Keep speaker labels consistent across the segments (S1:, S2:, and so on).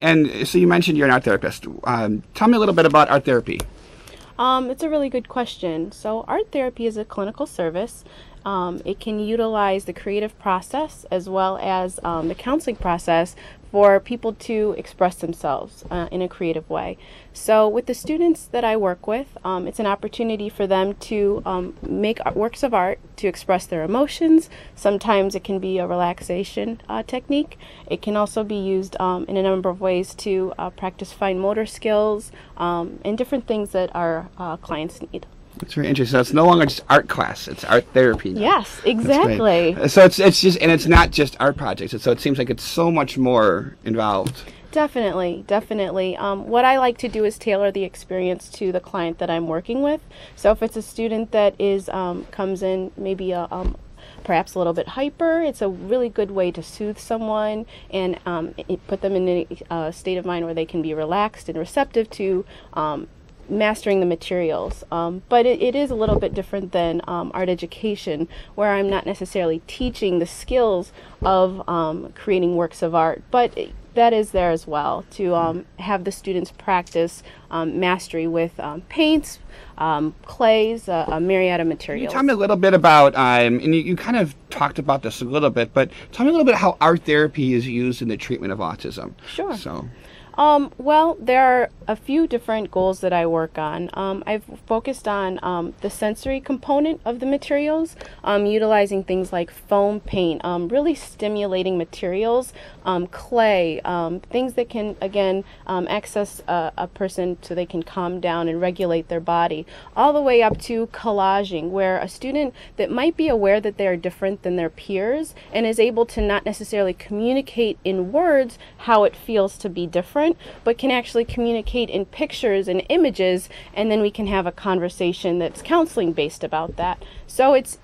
S1: And so you mentioned you're an art therapist. Tell me a little bit about art therapy.
S2: It's a really good question. So art therapy is a clinical service. It can utilize the creative process as well as the counseling process for people to express themselves in a creative way. So with the students that I work with, it's an opportunity for them to make works of art to express their emotions. Sometimes it can be a relaxation technique. It can also be used in a number of ways to practice fine motor skills and different things that our clients need.
S1: That's very interesting. So it's no longer just art class; it's art therapy now.
S2: Yes, exactly.
S1: So it's just, and it's not just art projects. So it seems like it's so much more involved.
S2: Definitely, definitely. What I like to do is tailor the experience to the client that I'm working with. So if it's a student that is comes in maybe perhaps a little bit hyper, it's a really good way to soothe someone and put them in a state of mind where they can be relaxed and receptive to mastering the materials. But it is a little bit different than art education, where I'm not necessarily teaching the skills of creating works of art, but that is there as well, to have the students practice mastery with paints, clays, a myriad of materials.
S1: Can you tell me a little bit about, and you kind of talked about this a little bit, but tell me a little bit how art therapy is used in the treatment of autism.
S2: Sure.
S1: So.
S2: Well, there are a few different goals that I work on. I've focused on the sensory component of the materials, utilizing things like foam paint, really stimulating materials, clay, things that can, again, access a person so they can calm down and regulate their body, all the way up to collaging, where a student that might be aware that they are different than their peers and is able to not necessarily communicate in words how it feels to be different, but can actually communicate in pictures and images, and then we can have a conversation that's counseling based about that. So it's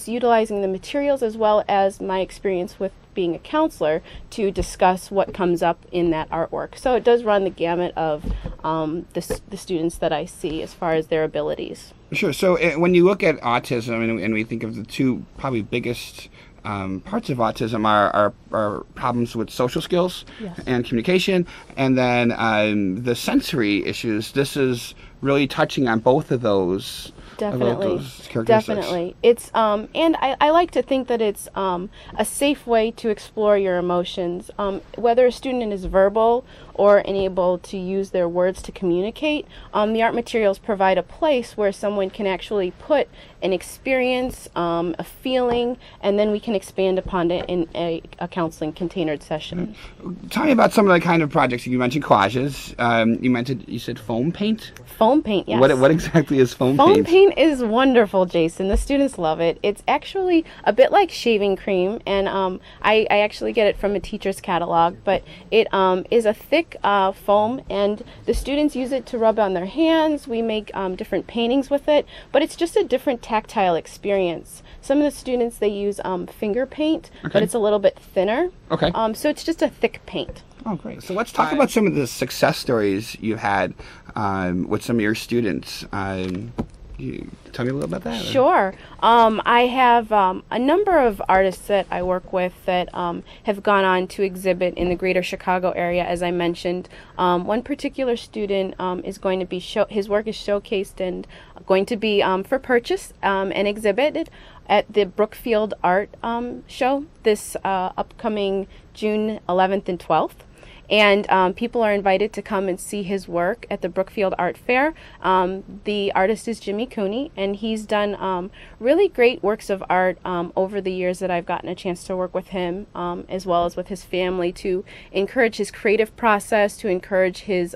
S2: utilizing the materials as well as my experience with being a counselor to discuss what comes up in that artwork. So it does run the gamut of the students that I see as far as their abilities.
S1: Sure. So when you look at autism, and we think of the two probably biggest parts of autism are problems with social skills, yes, and communication, and then the sensory issues. This is really touching on both of those.
S2: Definitely, definitely. It's and I like to think that it's a safe way to explore your emotions. Whether a student is verbal or unable to use their words to communicate, the art materials provide a place where someone can actually put an experience, a feeling, and then we can expand upon it in a counseling container session.
S1: Tell me about some of the kind of projects. You mentioned collages. You said foam paint?
S2: Foam paint, yes.
S1: What exactly is foam paint?
S2: Foam paint is wonderful, Jason. The students love it. It's actually a bit like shaving cream, and I actually get it from a teacher's catalog, but it is a thick foam, and the students use it to rub on their hands. We make different paintings with it, but it's just a different tactile experience. Some of the students, they use finger paint, okay, but it's a little bit thinner.
S1: Okay.
S2: So it's just a thick paint.
S1: Oh, great. So let's talk about some of the success stories you had with some of your students. You tell me a little about that.
S2: Sure. I have a number of artists that I work with that have gone on to exhibit in the greater Chicago area, as I mentioned. One particular student is going to be his work is showcased and going to be for purchase and exhibited at the Brookfield Art Show this upcoming June 11th and 12th. And people are invited to come and see his work at the Brookfield Art Fair. The artist is Jimmy Cooney, and he's done really great works of art over the years that I've gotten a chance to work with him, as well as with his family, to encourage his creative process, to encourage his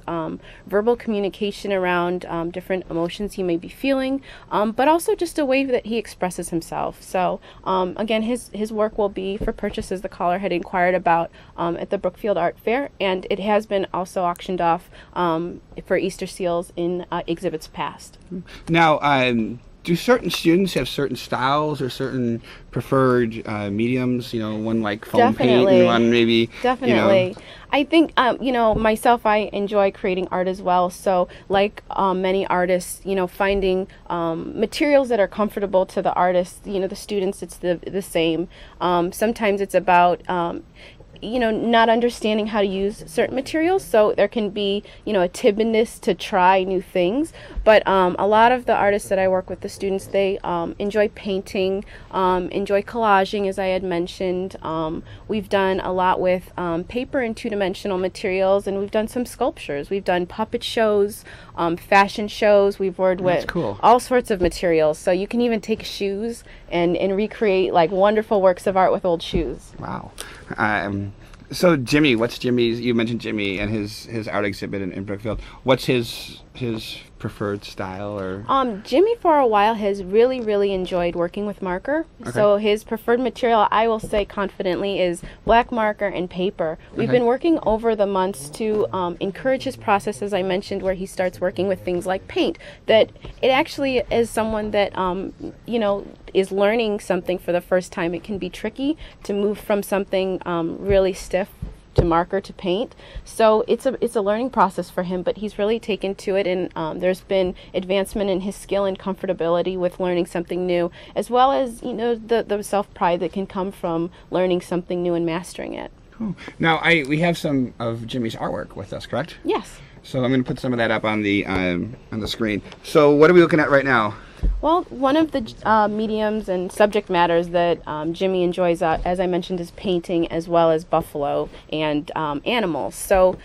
S2: verbal communication around different emotions he may be feeling, but also just a way that he expresses himself. So again, his work will be for purchase, as the caller had inquired about, at the Brookfield Art Fair. And it has been also auctioned off for Easter seals in exhibits past.
S1: Now, do certain students have certain styles or certain preferred mediums? You know, one like foam paint and one maybe.
S2: Definitely.
S1: You know.
S2: I think, myself, I enjoy creating art as well. So like many artists, finding materials that are comfortable to the artists, the students, it's the same. Sometimes it's about not understanding how to use certain materials. So there can be, a timidness to try new things. But a lot of the artists that I work with, the students, they enjoy painting, enjoy collaging, as I had mentioned. We've done a lot with paper and two-dimensional materials, and we've done some sculptures. We've done puppet shows, fashion shows. We've worked with all sorts of materials. So you can even take shoes and recreate like wonderful works of art with old shoes.
S1: Wow. So Jimmy, you mentioned Jimmy and his art exhibit in Brookfield. What's his preferred style? Or
S2: Jimmy for a while has really enjoyed working with marker. Okay. So his preferred material, I will say confidently, is black marker and paper. We've been working over the months to encourage his process, as I mentioned, where he starts working with things like paint. That it actually is someone that is learning something for the first time. It can be tricky to move from something really stiff to marker to paint. So it's a learning process for him, but he's really taken to it, and there's been advancement in his skill and comfortability with learning something new, as well as the self-pride that can come from learning something new and mastering it.
S1: Cool. Now we have some of Jimmy's artwork with us, correct?
S2: Yes.
S1: So I'm going to put some of that up on the screen. So what are we looking at right now?
S2: Well, one of the mediums and subject matters that Jimmy enjoys, as I mentioned, is painting, as well as buffalo and animals. So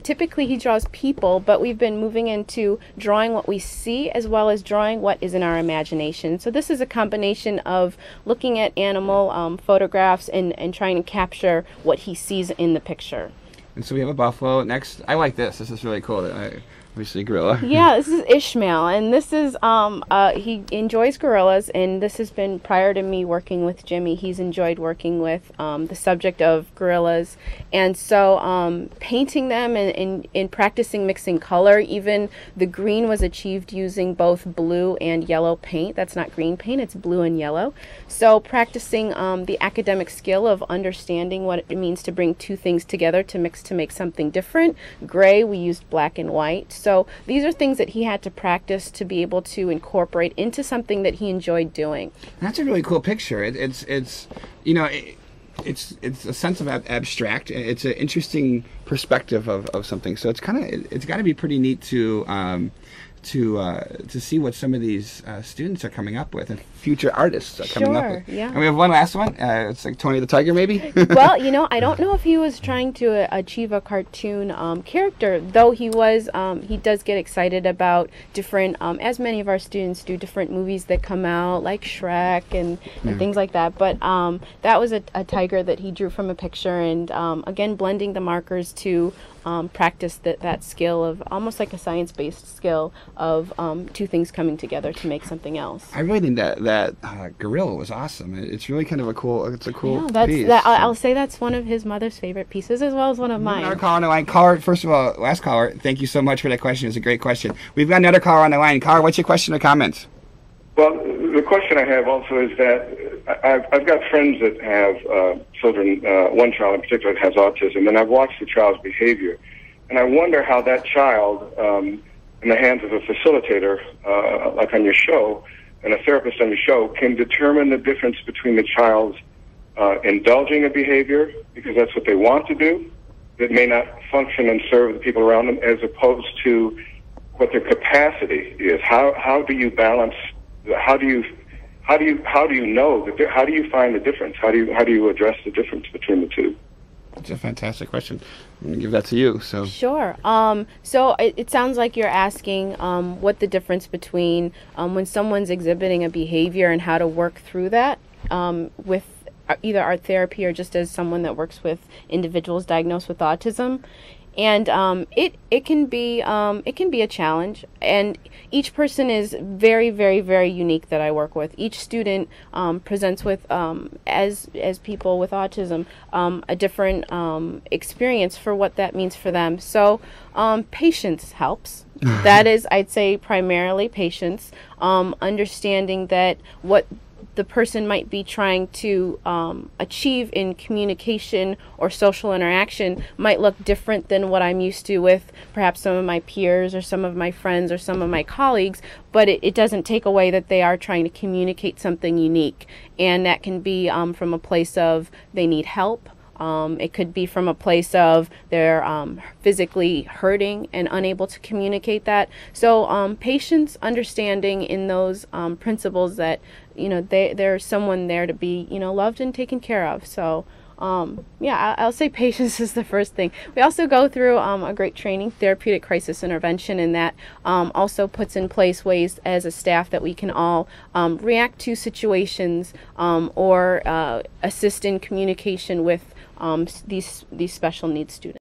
S2: typically he draws people, but we've been moving into drawing what we see, as well as drawing what is in our imagination. So this is a combination of looking at animal photographs and trying to capture what he sees in the picture.
S1: And so we have a buffalo. Next, I like this. This is really cool. Obviously gorilla.
S2: Yeah, this is Ishmael, and this is he enjoys gorillas, and this has been prior to me working with Jimmy. He's enjoyed working with the subject of gorillas, and so painting them and practicing mixing color. Even the green was achieved using both blue and yellow paint. That's not green paint, it's blue and yellow. So practicing the academic skill of understanding what it means to bring two things together to mix to make something different. Gray, we used black and white. So these are things that he had to practice to be able to incorporate into something that he enjoyed doing.
S1: That's a really cool picture. It's a sense of abstract. It's an interesting perspective of something. So it's got to be pretty neat to see what some of these students are coming up with, and future artists are coming up with.
S2: Yeah.
S1: And we have one last one. It's like Tony the Tiger, maybe?
S2: Well, I don't know if he was trying to achieve a cartoon character, though he does get excited about different, as many of our students do, different movies that come out, like Shrek and things like that. But that was a tiger that he drew from a picture, and again, blending the markers to practice that skill of almost like a science-based skill of two things coming together to make something else.
S1: I really think that gorilla was awesome. It's really kind of a cool piece.
S2: I'll say that's one of his mother's favorite pieces, as well as one of mine.
S1: Another caller on the line. Caller, first of all, last caller, thank you so much for that question. It's a great question. We've got another caller on the line. Caller, what's your question or comment?
S3: Well, the question I have also is that I've got friends that have children, one child in particular that has autism, and I've watched the child's behavior. And I wonder how that child, in the hands of a facilitator, like on your show, and a therapist on your show, can determine the difference between the child's indulging a behavior, because that's what they want to do, that may not function and serve the people around them, as opposed to what their capacity is. How do you balance? How do you know that? How do you find the difference? How do you address the difference between the two?
S1: That's a fantastic question. I'm going to give that to you. So
S2: sure. So it sounds like you're asking what the difference between when someone's exhibiting a behavior and how to work through that with either art therapy or just as someone that works with individuals diagnosed with autism. And it can be a challenge, and each person is very, very, very unique that I work with. Each student presents with, as people with autism, a different experience for what that means for them. So patience helps. That is, I'd say, primarily patience. Understanding that what the person might be trying to achieve in communication or social interaction might look different than what I'm used to with perhaps some of my peers or some of my friends or some of my colleagues, but it doesn't take away that they are trying to communicate something unique. And that can be from a place of they need help, It could be from a place of they're physically hurting and unable to communicate that. So patience, understanding in those principles that, there's someone there to be, loved and taken care of. So yeah, I'll say patience is the first thing. We also go through a great training, therapeutic crisis intervention, and that also puts in place ways as a staff that we can all react to situations or assist in communication with these special needs students.